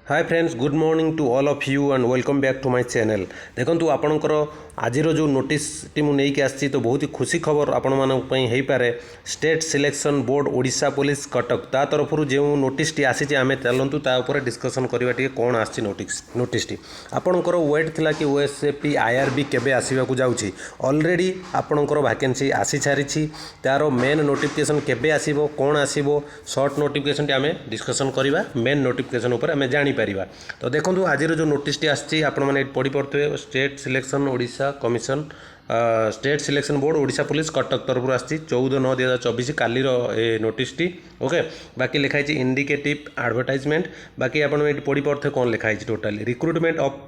Hi friends, good morning to all of you and welcome back to my channel. देखो आपणकर आज जो notice T मुझे आसी तो बहुत ही खुशी खबर आपण हो पारे। State selection board Odisha police Cuttack ता तरफ जो नोटिस टी आसी आम चलतु तापर डिस्कसन करवा टे कौन आसी नोटिस टी आपणकर वेट थिला कि ओएसएपी आईआरबी केबे आसीबाकू जाउछि। ऑलरेडी आपणकर वैकेंसी आसी सारी तार मेन नोटिफिकेशन केबे आसीबो कौन आसीबो शॉर्ट नोटिफिकेशन टी आम डिस्कसन करवा मेन नोटिफिकेशन उपर आम जानी पारिबा। तो देखो आज जो नोटिस टी आसी आपण मैंने पढ़ी पड़े state selection Odisha commission state selection board Odisha police Cuttack तरफ आसी 14/9/2024 कालीर ए नोटिस टी। ओके, बाकी लिखाई इंडिकेटिव एडवर्टाइजमेंट। बाकी आप पढ़ी पड़े कौन लिखाई totally recruitment of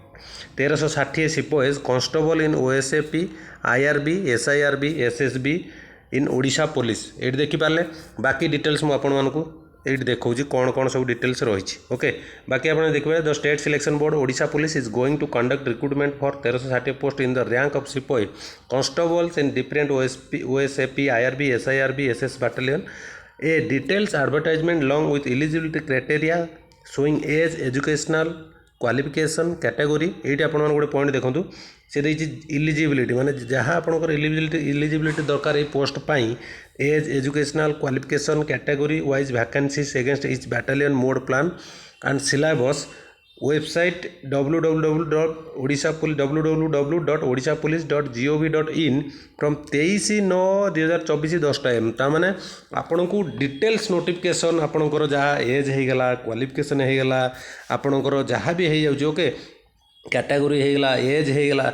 1360 sepoys constable in OSAP IRB SIRB SSB in Odisha police ये देखिपारे। बाकी डिटेल्स मुझे ये देखा कौन कौन सब डिटेल्स रही। ओके, बाकी आप देखिए the state selection board Odisha police is going to conduct recruitment for 1360 post in the rank of sepoy constables in different OSAP IRB SIRB SS battalion. A details advertisement long with eligibility criteria showing age educational qualification category. ये आप गोटे point देखो से eligibility माने जहाँ आपंकर eligibility दरकार ये पोस्ट पाई age educational qualification category wise vacancies against each battalion mode plan and syllabus. Website www.odishapolice.gov.in from 23/9/2024 10 AM। ताने आपण को डिटेल्स नोटिफिकेशन आपणकर जहाँ एज होगला क्वालिफिकेशन होगला आपणकर जहाँ भी हो जाए। ओके, कैटेगोरी होगला एज होगला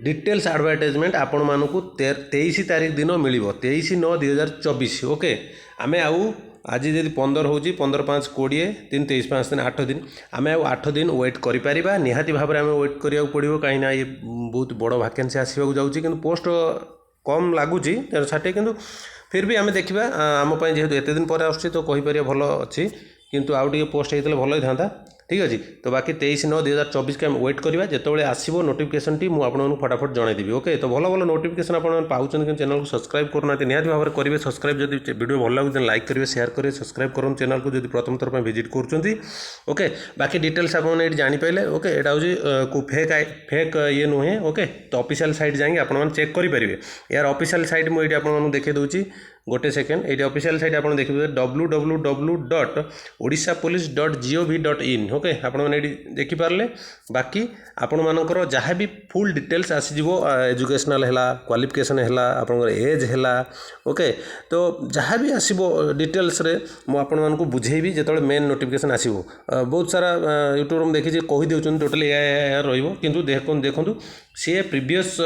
डिटेल्स एडवर्टाइजमेंट आपण मानक 23 तारीख दिन मिल 23/9/2024। ओके, आम आउ आज जब 15 हो 15/5/20 3 23 5 दिन 8 दिन आम 8 दिन वेट करा निहाती भाव में आम वेट करा पड़ो कहीं ये बहुत बड़ वैकेंसी आसवाक जाऊँगी कि पोस्ट कम लगुच 1360 कि फिर भी आम देखा आम जेहेतु एत दिन पर आस तो कहीपर भल अच्छी किंतु आउ टे पोस्ट होता भल ही था। ठीक अच्छे, तो बाकी 23/9/2024 के वेट करवा जिते आसो नोटिफिकेशन टी मुझे फटाफट जनईदेवी। ओके, तो भल भल नोटिफिकेशन आप पाँच कि चैनल को सब्सक्राइब करना निहाती भाव में करेंगे। सब्सक्राइब जब वीडियो भल लगे लाइक करेंगे शेयर करेंगे सब्सक्राइब करूँ चैनल को जब प्रथम थर पर विजिट कर। ओके, बाकी डिटेल्स आपने जानीपारे। ओके, यहाँ हूँ फेक ये नुहे। ओके, तो ऑफिशियल साइट जाएंगे आप चेक करेंगे यार ऑफिशियल साइट मुझे आपको देखे दूसरी गोटे सेकेंड। ये ऑफिशियल साइट आप देखिए www.odishapolice.gov.in। ओके, आपने देखिपारे। बाकी आपण मानकर जहाँ भी फुल डिटेल्स आसीज एजुकेशनल है क्वालिफिकेशन है आपंकर एज है। ओके, तो जहाँ भी आसो डिटेल्स रे मुझे बुझेबी जो मेन नोटिफिकेशन आसो। बहुत सारा यूट्यूब में देखी कहीदे टोटाली या रु देखूँ सी प्रीवियस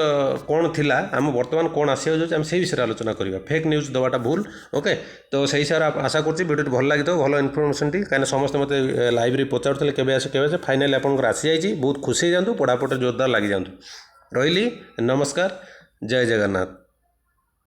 कौन थिला आम बर्तमान कौन आसो से विषय आलोचना करवा फेक न्यूज दवाटा भूल। ओके, तो सही हिसाब से आशा करुँच वीडियो भल लगी भल इनफर्मेशन टी कहीं समस्त मत लाइव पचारूले के फाइनाली आपंकर आसी जाइए। बहुत खुशी जातु पढ़ापढ़ जोरदार लगी जातु। रही नमस्कार, जय जगन्नाथ।